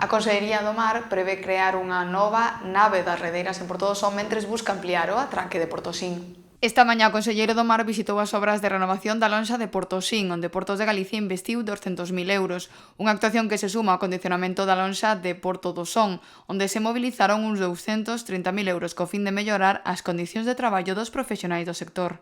A Consellería do Mar prevé crear unha nova nave das redeiras en Porto do Son mentres busca ampliar o atraque de Portosín. Esta mañá o conselleiro do Mar visitou as obras de renovación da lonxa de Portosín, onde Portos de Galicia investiu 200.000 euros, unha actuación que se suma ao condicionamento da lonxa de Porto do Son, onde se mobilizaron uns 230.000 euros co fin de mellorar as condicións de traballo dos profesionais do sector.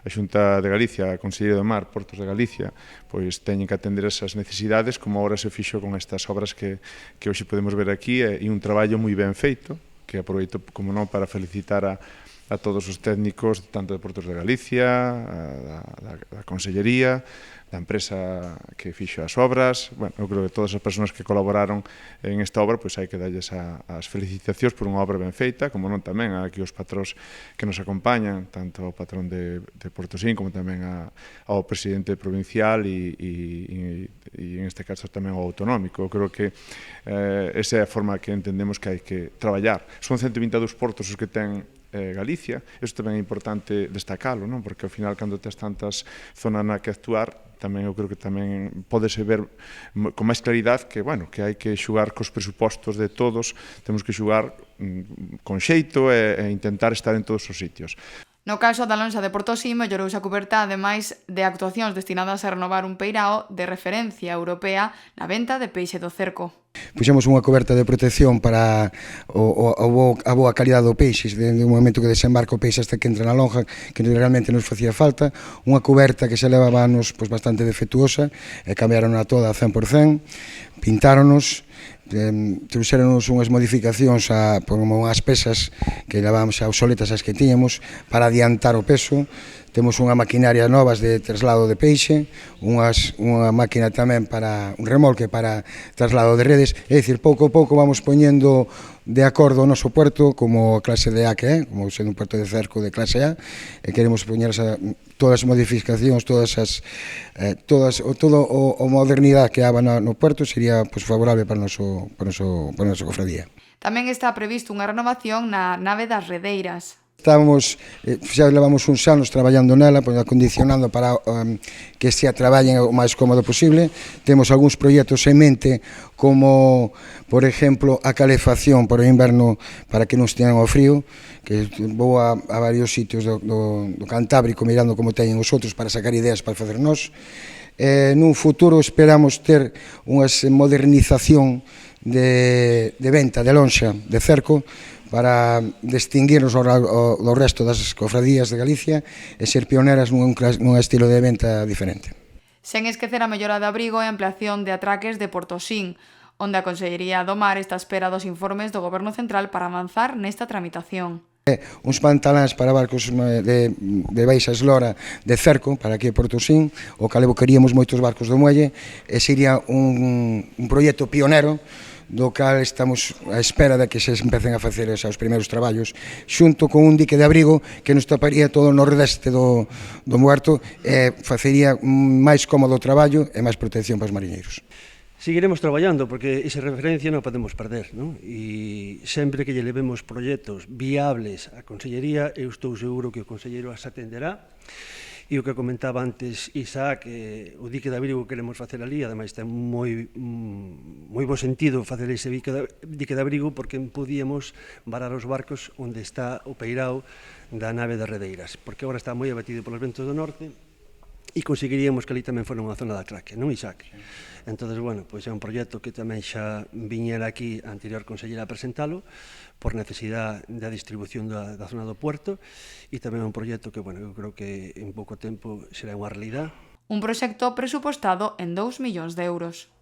A Xunta de Galicia, a Consellería do Mar, Portos de Galicia, pois teñen que atender esas necesidades, como agora se fixo con estas obras que hoxe podemos ver aquí, e un traballo moi ben feito, que aproveito, como non, para felicitar a todos os técnicos, tanto de Portos de Galicia, da Consellería, da empresa que fixo as obras. Bueno, eu creo que todas as persoas que colaboraron en esta obra, pois hai que darlles as felicitacións por unha obra ben feita, como non tamén aquí os patróns que nos acompañan, tanto o patrón de Portosín como tamén ao presidente provincial e en este caso tamén ao autonómico. Eu creo que esa é a forma que entendemos que hai que traballar. Son 122 portos os que ten Galicia, isto tamén é importante destacalo, non? Porque ao final, cando tes tantas zonas na que actuar, tamén eu creo que tamén podese ver con máis claridade que, bueno, que hai que xugar cos presupostos de todos, temos que xugar con xeito e intentar estar en todos os sitios. No caso da lonxa de Portosín, mellorouse a cuberta, ademais de actuacións destinadas a renovar un peirao de referencia europea na venta de peixe do cerco. Puxemos unha coberta de protección para a boa calidade do peixe, desde o momento que desembarca o peixe hasta que entra na lonja, que realmente nos facía falta. Unha coberta que se levaba anos bastante defectuosa, e cambiaron a toda a 100%, pintáronos, trouxeronos unhas modificacións como unhas pesas que levábamos obsoletas as que tiñamos para adiantar o peso. Temos unha maquinaria novas de traslado de peixe, unha máquina tamén para un remolque para traslado de redes, é dicir, pouco a pouco vamos poñendo de acordo o noso puerto como a clase de A que é, como sendo un puerto de cerco de clase A, e queremos poñer todas as modificacións, toda a modernidade que haba no puerto sería favorable para a nosa cofradía. Tamén está previsto unha renovación na nave das redeiras. Xa levamos uns anos traballando nela, acondicionando para que se traballen o máis cómodo posible. Temos algúns proxectos en mente, como, por exemplo, a calefacción por o inverno para que non estean ao frío, que vou a varios sitios do Cantábrico mirando como teñen os outros para sacar ideas para facer nós. Nun futuro esperamos ter unha modernización de venta de lonxa de cerco, para distinguirnos do resto das cofradías de Galicia e ser pioneras nun estilo de venta diferente. Sen esquecer a mellora de abrigo e a ampliación de atraques de Portosín, onde a Consellería do Mar está á espera dos informes do Goberno Central para avanzar nesta tramitación. Uns pantaláns para barcos de baixa eslora de cerco para aquí a Portosín, o cal evocaríamos moitos barcos do muelle, e sería un proxecto pionero do cal estamos á espera de que se empecen a facer os primeiros traballos, xunto con un dique de abrigo que nos taparía todo o nordeste do muerto e facería máis cómodo o traballo e máis protección para os mariñeiros. Seguiremos traballando porque esa referencia non podemos perder, non? E sempre que lle levemos proxectos viables á Consellería, eu estou seguro que o Conselleiro as atenderá. E o que comentaba antes Isaac, o dique de abrigo que queremos facer ali, ademais ten moi bo sentido facer ese dique de abrigo porque podíamos varar os barcos onde está o peirao da nave das redeiras, porque agora está moi abatido polos ventos do norte e conseguiríamos que ali tamén fora unha zona de atraque, non, Isaac? Entón, bueno, pois é un proxecto que tamén xa viñera aquí a anterior consellera a presentalo por necesidade da distribución da zona do puerto e tamén é un proxecto que, bueno, eu creo que en pouco tempo será unha realidade. Un proxecto presupostado en 2 millóns de euros.